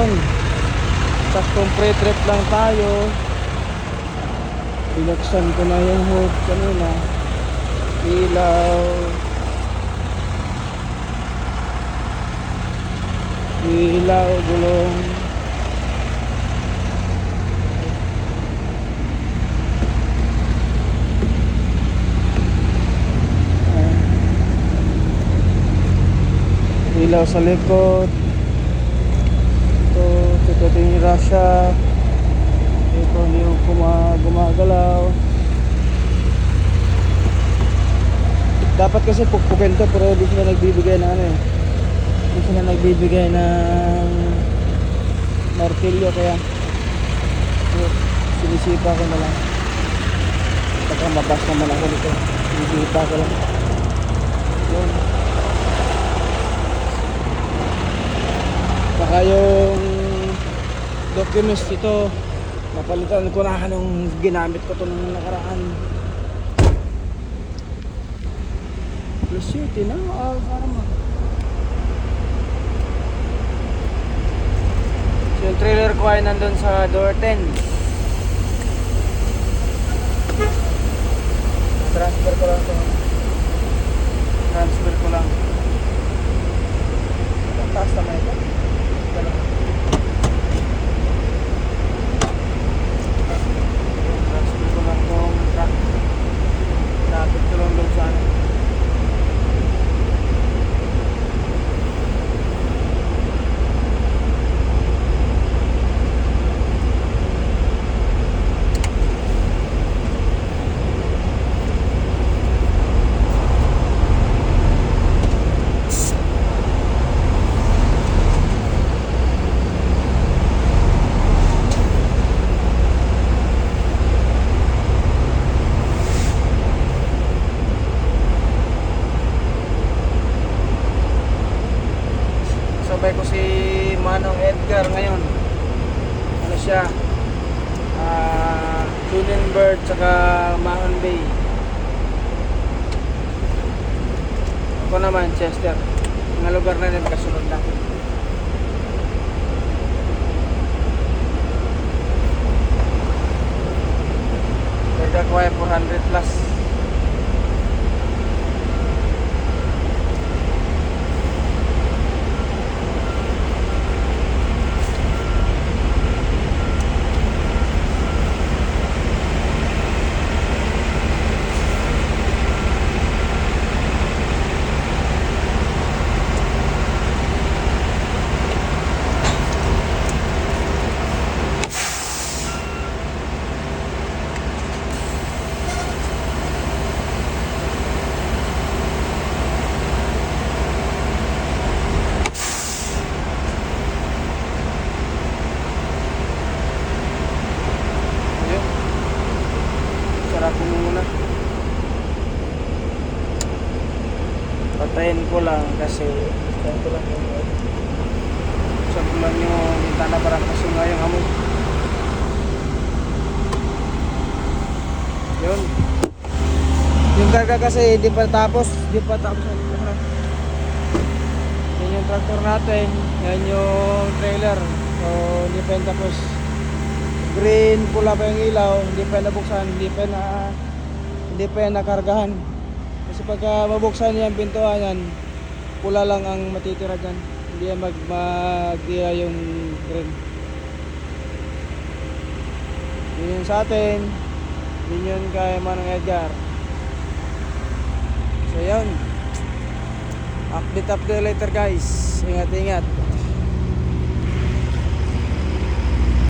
yun, saktong pre-trip lang tayo. Binuksan ko na yung hood kanina. Ilaw, gulong. Ilaw sa likod. Ito tinira siya. Ito hindi yung gumagalaw. Dapat kasi pukpukin to, pero di sila nagbibigay ng ano eh. Di sila nagbibigay ng martilyo, kaya sinisipa ko na lang. Baka mabas naman ako dito. Sinisipa ko lang. Yun. Saka yung documents dito, napalitan ko na nung ginamit ko to nung nakaraan. Plus city na, parang so yung trailer ko ay nandun sa door 10. Transfer ko lang ito. Transfer ko lang. Ang taas naman ito. Transfer ko lang itong truck. Lapit ko lang doon sa ano. Sabay ko si Manong Edgar ngayon. Ano siya? Lunenburg tsaka Mahon Bay. Ako naman Chester. Mga lugar na rin kasunod lang. Kaya ko ay 400 plus. Sarap mo muna. Patayin ko lang kasi ito lang yung saan ko lang yung bintana para kasunga yung amoy. Yun. Yung karga kasi hindi pa tapos yan yung tractor natin, yan yung trailer, so hindi pa yung tapos. Green, pula pa yung ilaw, hindi pa nabuksan, hindi pa yan nakargahan. Kasi pagka mabuksan yung pintuan yan, pula lang ang matitira dyan. Hindi yan magdiya yung green. Yun yun sa atin, yun yun kay Manong Edgar. So yun, update later guys. Ingat.